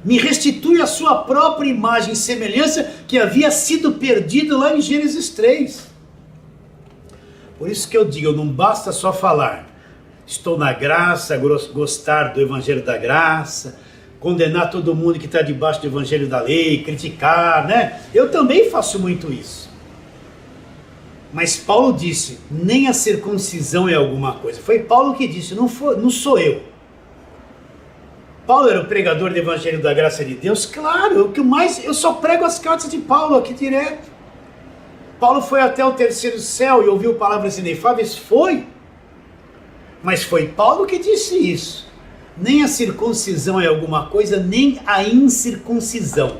Me restitui a sua própria imagem e semelhança que havia sido perdida lá em Gênesis 3. Por isso que eu digo, não basta só falar. Estou na graça, gostar do Evangelho da graça, condenar todo mundo que está debaixo do evangelho da lei, criticar, né? Eu também faço muito isso. Mas Paulo disse, nem a circuncisão é alguma coisa. Foi Paulo que disse, não sou eu. Paulo era o pregador do evangelho da graça de Deus? Claro, eu só prego as cartas de Paulo aqui direto. Paulo foi até o terceiro céu e ouviu palavras inefáveis? Foi. Mas foi Paulo que disse isso. Nem a circuncisão é alguma coisa, nem a incircuncisão.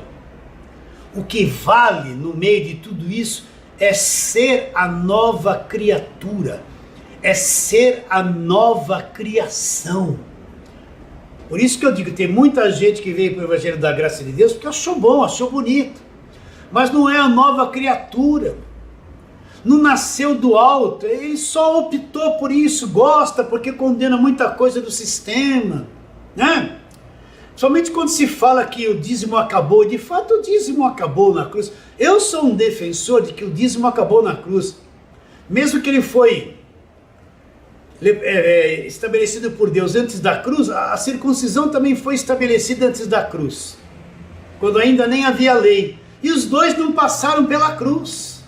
O que vale no meio de tudo isso é ser a nova criatura, é ser a nova criação. Por isso que eu digo, tem muita gente que veio para o Evangelho da Graça de Deus porque achou bom, achou bonito, mas não é a nova criatura, não nasceu do alto, ele só optou por isso, gosta porque condena muita coisa do sistema, né? Somente quando se fala que o dízimo acabou, de fato o dízimo acabou na cruz. Eu sou um defensor de que o dízimo acabou na cruz, mesmo que ele foi estabelecido por Deus antes da cruz, a circuncisão também foi estabelecida antes da cruz, quando ainda nem havia lei, e os dois não passaram pela cruz.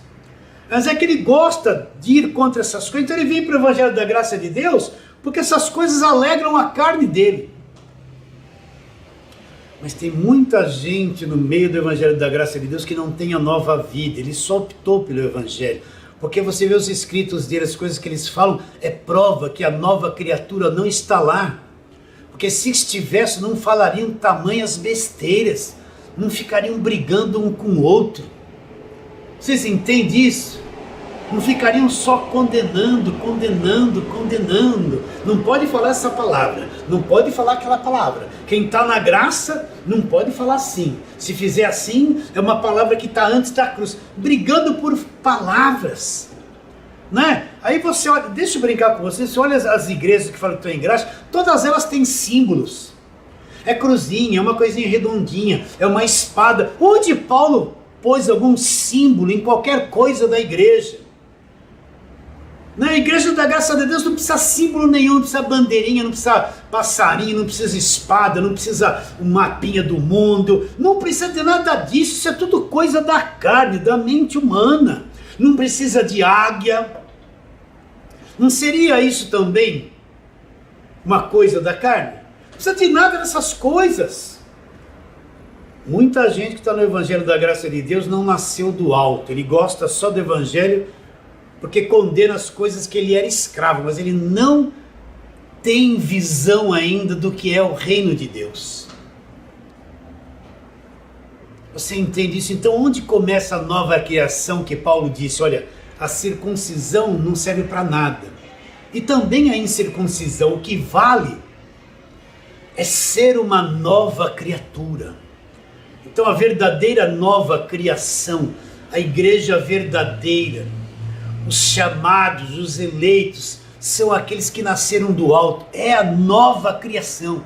Mas é que ele gosta de ir contra essas coisas, então ele vem para o Evangelho da Graça de Deus, porque essas coisas alegram a carne dele. Mas tem muita gente no meio do Evangelho da Graça de Deus que não tem a nova vida, ele só optou pelo Evangelho. Porque você vê os escritos dele, as coisas que eles falam, é prova que a nova criatura não está lá. Porque se estivesse, não falariam tamanhas besteiras, não ficariam brigando um com o outro. Vocês entendem isso? Não ficariam só condenando. Não pode falar essa palavra, não pode falar aquela palavra. Quem está na graça não pode falar assim. Se fizer assim, é uma palavra que está antes da cruz. Brigando por palavras, né? Aí você olha, deixa eu brincar com você olha as igrejas que falam que estão em graça, todas elas têm símbolos. É cruzinha, é uma coisinha redondinha, é uma espada. Onde Paulo pôs algum símbolo em qualquer coisa da igreja? Na Igreja da Graça de Deus não precisa símbolo nenhum, não precisa bandeirinha, não precisa passarinho, não precisa espada, não precisa um mapinha do mundo, não precisa de nada disso, isso é tudo coisa da carne, da mente humana. Não precisa de águia. Não seria isso também uma coisa da carne? Não precisa de nada dessas coisas. Muita gente que está no Evangelho da Graça de Deus não nasceu do alto, ele gosta só do Evangelho porque condena as coisas que ele era escravo, mas ele não tem visão ainda do que é o reino de Deus. Você entende isso? Então onde começa a nova criação que Paulo disse? Olha, a circuncisão não serve para nada. E também a incircuncisão, o que vale é ser uma nova criatura. Então a verdadeira nova criação, a igreja verdadeira, os chamados, os eleitos, são aqueles que nasceram do alto. É a nova criação,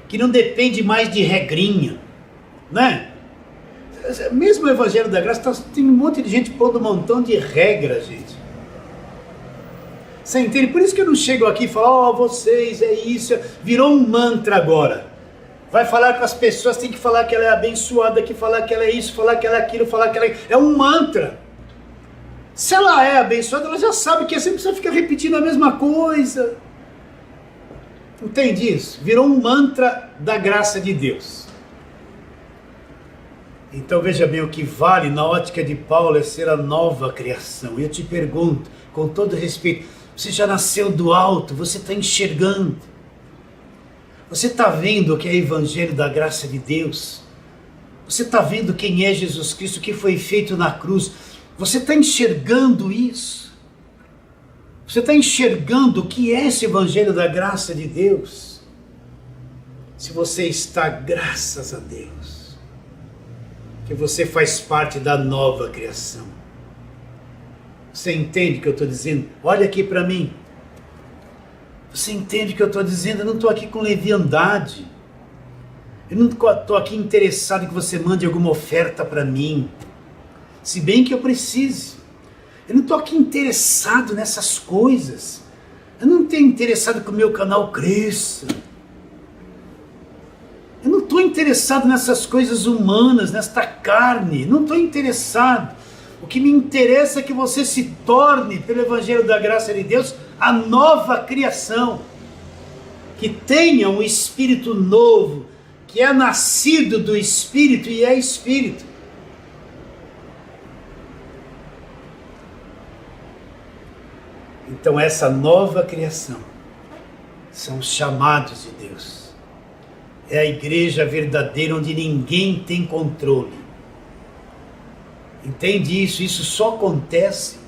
que não depende mais de regrinha, né? Mesmo o Evangelho da Graça tem um monte de gente pondo um montão de regras, gente. Você entende? Por isso que eu não chego aqui e falo, vocês, é isso, virou um mantra agora. Vai falar com as pessoas, tem que falar que ela é abençoada, que falar que ela é isso, falar que ela é aquilo, falar que ela é... É um mantra. Se ela é abençoada, ela já sabe que você precisa ficar repetindo a mesma coisa. Entende isso? Virou um mantra da graça de Deus. Então veja bem, o que vale na ótica de Paulo é ser a nova criação. E eu te pergunto, com todo respeito, você já nasceu do alto, você está enxergando. Você está vendo o que é o Evangelho da Graça de Deus? Você está vendo quem é Jesus Cristo, o que foi feito na cruz? Você está enxergando isso? Você está enxergando o que é esse Evangelho da Graça de Deus? Se você está, graças a Deus, que você faz parte da nova criação. Você entende o que eu estou dizendo? Olha aqui para mim. Você entende o que eu estou dizendo? Eu não estou aqui com leviandade. Eu não estou aqui interessado em que você mande alguma oferta para mim. Se bem que eu precise. Eu não estou aqui interessado nessas coisas. Eu não estou interessado que o meu canal cresça. Eu não estou interessado nessas coisas humanas, nesta carne. Não estou interessado. O que me interessa é que você se torne, pelo Evangelho da Graça de Deus, a nova criação. Que tenha um espírito novo, que é nascido do Espírito e é Espírito. Então essa nova criação são os chamados de Deus. É a igreja verdadeira onde ninguém tem controle. Entende isso? Isso só acontece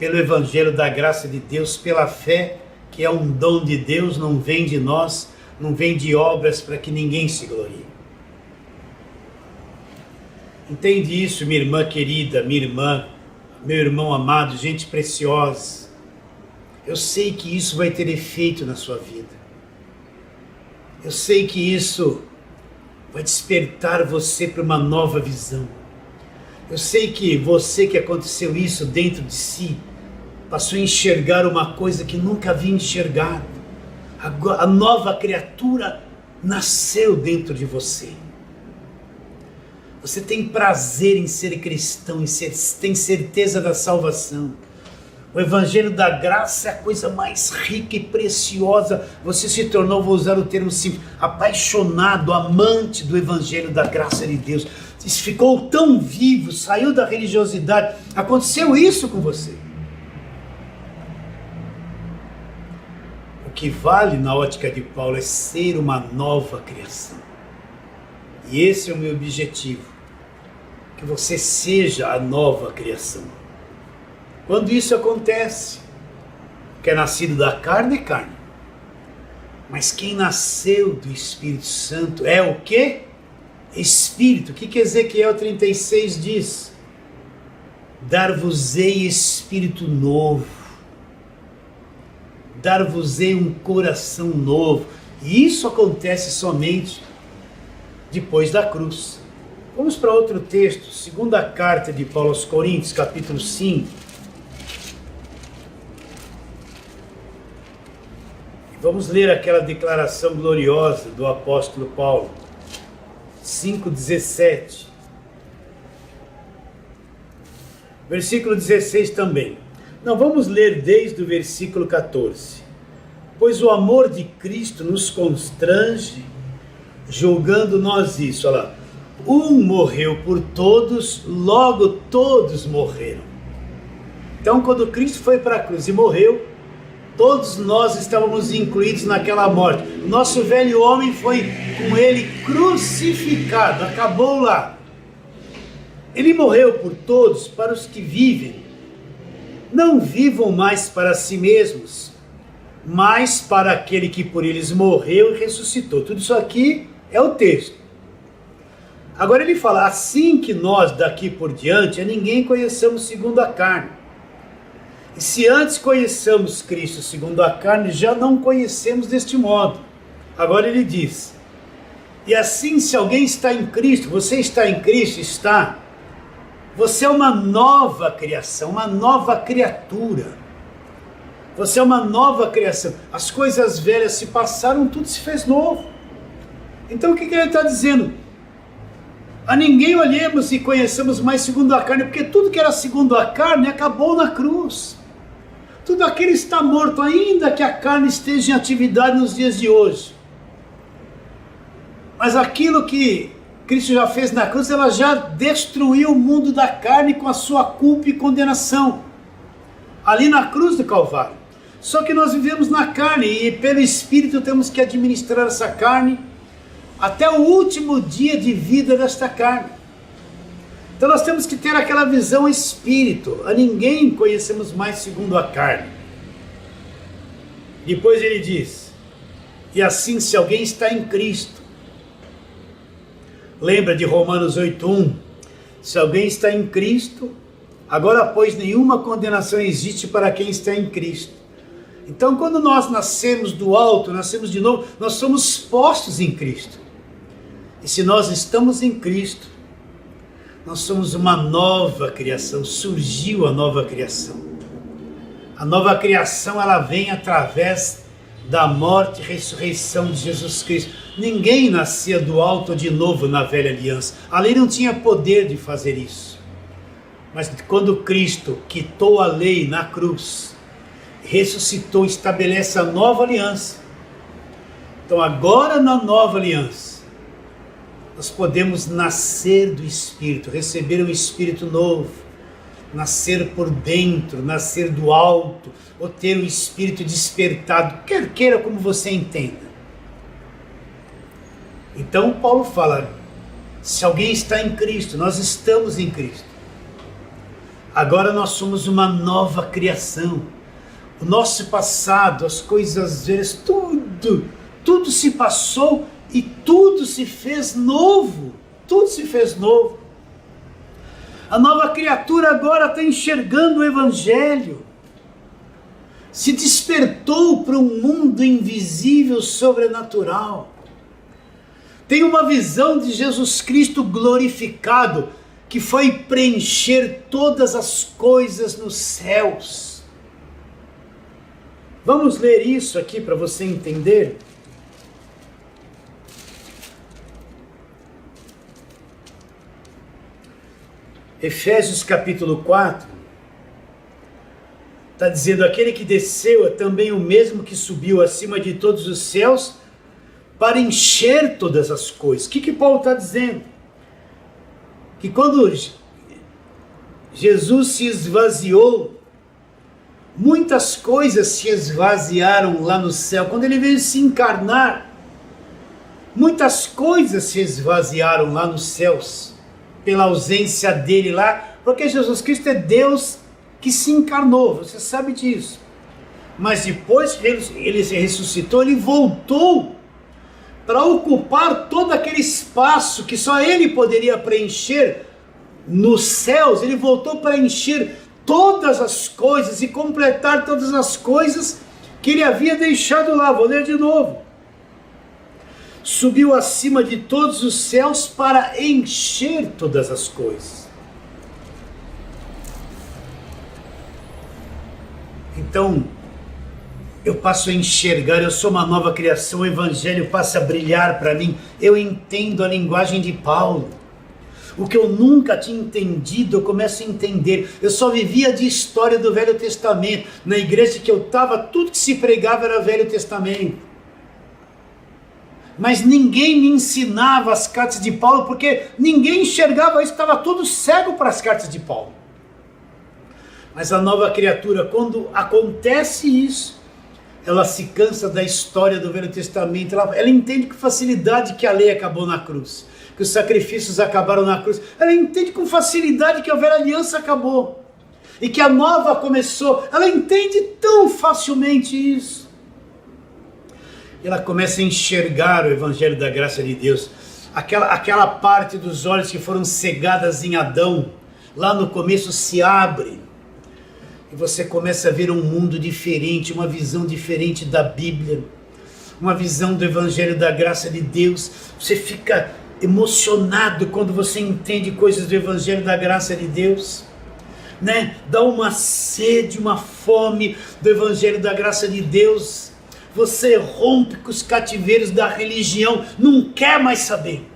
pelo Evangelho da graça de Deus, pela fé, que é um dom de Deus, não vem de nós, não vem de obras para que ninguém se glorie. Entende isso, minha irmã querida, minha irmã, meu irmão amado, gente preciosa. Eu sei que isso vai ter efeito na sua vida. Eu sei que isso vai despertar você para uma nova visão. Eu sei que você que aconteceu isso dentro de si, passou a enxergar uma coisa que nunca havia enxergado. A nova criatura nasceu dentro de você. Você tem prazer em ser cristão, tem certeza da salvação. O Evangelho da graça é a coisa mais rica e preciosa. Você se tornou, vou usar o termo simples, apaixonado, amante do Evangelho da graça de Deus. Você ficou tão vivo, saiu da religiosidade. Aconteceu isso com você. O que vale na ótica de Paulo é ser uma nova criação. E esse é o meu objetivo. Que você seja a nova criação. Quando isso acontece, que é nascido da carne é carne. Mas quem nasceu do Espírito Santo é o quê? Espírito. O que Ezequiel 36 diz? Dar-vos-ei espírito novo. Dar-vos-ei um coração novo. E isso acontece somente depois da cruz. Vamos para outro texto, segunda carta de Paulo aos Coríntios, capítulo 5. Vamos ler aquela declaração gloriosa do apóstolo Paulo, 5,17. Versículo 16 também. Não, vamos ler desde o versículo 14. Pois o amor de Cristo nos constrange, julgando nós isso, olha lá. Um morreu por todos, logo todos morreram. Então, quando Cristo foi para a cruz e morreu, todos nós estávamos incluídos naquela morte. O nosso velho homem foi com ele crucificado, acabou lá. Ele morreu por todos, para os que vivem. Não vivam mais para si mesmos, mas para aquele que por eles morreu e ressuscitou. Tudo isso aqui é o texto. Agora ele fala, assim que nós daqui por diante, a ninguém conheçamos segundo a carne. E se antes conheçamos Cristo segundo a carne, já não conhecemos deste modo. Agora ele diz, e assim se alguém está em Cristo, você está em Cristo, está, você é uma nova criação, uma nova criatura. Você é uma nova criação. As coisas velhas se passaram, tudo se fez novo. Então o que ele está dizendo? A ninguém olhemos e conheçamos mais segundo a carne, porque tudo que era segundo a carne acabou na cruz. Tudo aquilo está morto, ainda que a carne esteja em atividade nos dias de hoje. Mas aquilo que Cristo já fez na cruz, ela já destruiu o mundo da carne com a sua culpa e condenação. Ali na cruz do Calvário. Só que nós vivemos na carne e pelo Espírito temos que administrar essa carne até o último dia de vida desta carne. Então nós temos que ter aquela visão espírito. A ninguém conhecemos mais segundo a carne. Depois ele diz, e assim se alguém está em Cristo. Lembra de Romanos 8:1? Se alguém está em Cristo, agora pois nenhuma condenação existe para quem está em Cristo. Então quando nós nascemos do alto, nascemos de novo, nós somos postos em Cristo. E se nós estamos em Cristo, nós somos uma nova criação, surgiu a nova criação. A nova criação, ela vem através da morte e ressurreição de Jesus Cristo. Ninguém nascia do alto de novo na velha aliança. A lei não tinha poder de fazer isso. Mas quando Cristo quitou a lei na cruz, ressuscitou, estabelece a nova aliança. Então agora na nova aliança, nós podemos nascer do Espírito, receber um Espírito novo, nascer por dentro, nascer do alto, ou ter o Espírito despertado, quer queira como você entenda. Então Paulo fala, se alguém está em Cristo, nós estamos em Cristo. Agora nós somos uma nova criação. O nosso passado, as coisas velhas, tudo se passou e tudo se fez novo. Tudo se fez novo. A nova criatura agora está enxergando o Evangelho. Se despertou para um mundo invisível, sobrenatural. Tem uma visão de Jesus Cristo glorificado, que foi preencher todas as coisas nos céus. Vamos ler isso aqui para você entender. Efésios capítulo 4, está dizendo, aquele que desceu é também o mesmo que subiu acima de todos os céus para encher todas as coisas. O que Paulo está dizendo? Que quando Jesus se esvaziou, muitas coisas se esvaziaram lá no céu. Quando ele veio se encarnar, muitas coisas se esvaziaram lá nos céus, pela ausência dele lá, porque Jesus Cristo é Deus que se encarnou, você sabe disso. Mas depois que ele se ressuscitou, ele voltou para ocupar todo aquele espaço que só ele poderia preencher nos céus. Ele voltou para encher todas as coisas e completar todas as coisas que ele havia deixado lá. Vou ler de novo. Subiu acima de todos os céus para encher todas as coisas. Então, eu passo a enxergar, eu sou uma nova criação, o Evangelho passa a brilhar para mim, eu entendo a linguagem de Paulo. O que eu nunca tinha entendido, eu começo a entender. Eu só vivia de história do Velho Testamento. Na igreja que eu estava, tudo que se pregava era Velho Testamento. Mas ninguém me ensinava as cartas de Paulo, porque ninguém enxergava isso, estava tudo cego para as cartas de Paulo. Mas a nova criatura, quando acontece isso, ela se cansa da história do Velho Testamento, ela entende com facilidade que a lei acabou na cruz, que os sacrifícios acabaram na cruz, ela entende com facilidade que a velha aliança acabou, e que a nova começou, ela entende tão facilmente isso. Ela começa a enxergar o Evangelho da graça de Deus, aquela parte dos olhos que foram cegadas em Adão, lá no começo se abre, e você começa a ver um mundo diferente, uma visão diferente da Bíblia, uma visão do Evangelho da graça de Deus. Você fica emocionado quando você entende coisas do Evangelho da graça de Deus, né? Dá uma sede, uma fome do Evangelho da graça de Deus. Você rompe com os cativeiros da religião, não quer mais saber.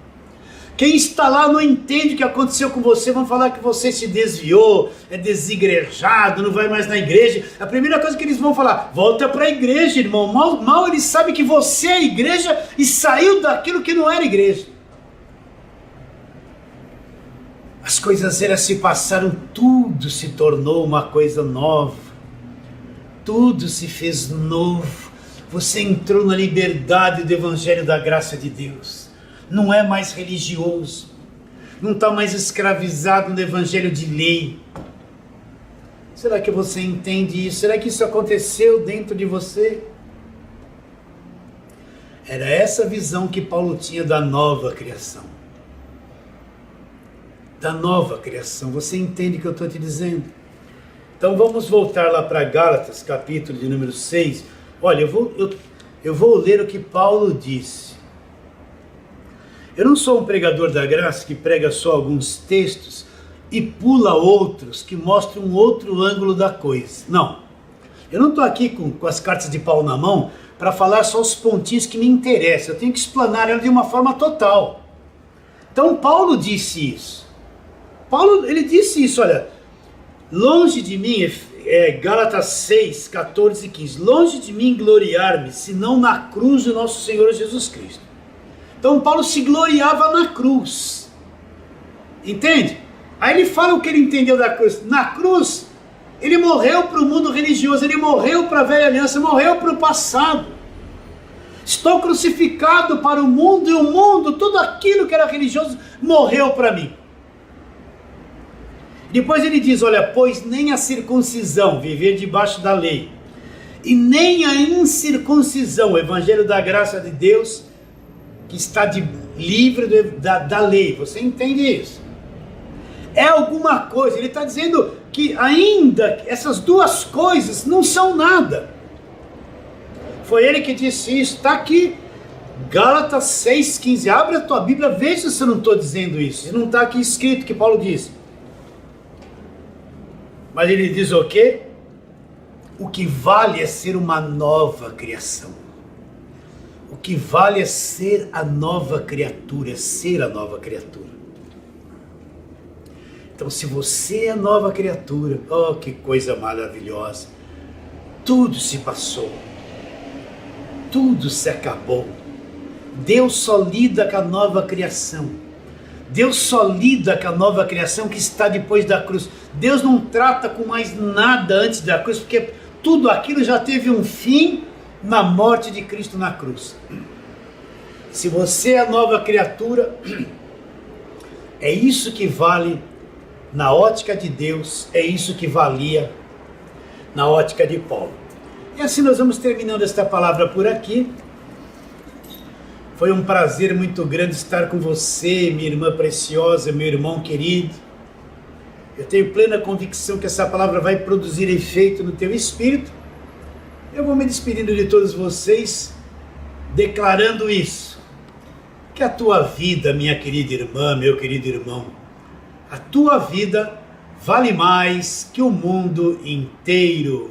Quem está lá não entende o que aconteceu com você, vão falar que você se desviou, é desigrejado, não vai mais na igreja. A primeira coisa que eles vão falar, volta para a igreja, irmão. Mal eles sabem que você é igreja e saiu daquilo que não era igreja. As coisas elas se passaram, tudo se tornou uma coisa nova. Tudo se fez novo. Você entrou na liberdade do Evangelho da graça de Deus. Não é mais religioso, não está mais escravizado no evangelho de lei. Será que você entende isso? Será que isso aconteceu dentro de você? Era essa visão que Paulo tinha da nova criação. Da nova criação, você entende o que eu estou te dizendo? Então vamos voltar lá para Gálatas, capítulo de número 6. Olha, eu vou ler o que Paulo disse. Eu não sou um pregador da graça que prega só alguns textos e pula outros que mostram um outro ângulo da coisa. Não. Eu não estou aqui com as cartas de Paulo na mão para falar só os pontinhos que me interessam. Eu tenho que explanar ela de uma forma total. Então Paulo disse isso. Paulo, ele disse isso, olha. Longe de mim, Gálatas 6, 14 e 15. Longe de mim gloriar-me, senão na cruz do nosso Senhor Jesus Cristo. Então Paulo se gloriava na cruz, entende? Aí ele fala o que ele entendeu da cruz. Na cruz, ele morreu para o mundo religioso, ele morreu para a velha aliança, morreu para o passado. Estou crucificado para o mundo, e o mundo, tudo aquilo que era religioso, morreu para mim. Depois ele diz, olha, pois nem a circuncisão, viver debaixo da lei, e nem a incircuncisão, o evangelho da graça de Deus, que está livre da lei. Você entende isso? É alguma coisa. Ele está dizendo que ainda essas duas coisas não são nada. Foi ele que disse isso. Está aqui, Gálatas 6,15. Abre a tua Bíblia, veja se eu não estou dizendo isso. Não está aqui escrito que Paulo diz. Mas ele diz o quê? O que vale é ser uma nova criação. O que vale é ser a nova criatura, é ser a nova criatura. Então, se você é a nova criatura, oh, que coisa maravilhosa. Tudo se passou. Tudo se acabou. Deus só lida com a nova criação. Deus só lida com a nova criação que está depois da cruz. Deus não trata com mais nada antes da cruz, porque tudo aquilo já teve um fim na morte de Cristo na cruz. Se você é a nova criatura, é isso que vale na ótica de Deus, é isso que valia na ótica de Paulo. E assim nós vamos terminando esta palavra por aqui. Foi um prazer muito grande estar com você, minha irmã preciosa, meu irmão querido. Eu tenho plena convicção que essa palavra vai produzir efeito no teu espírito. Eu vou me despedindo de todos vocês, declarando isso. Que a tua vida, minha querida irmã, meu querido irmão, a tua vida vale mais que o mundo inteiro.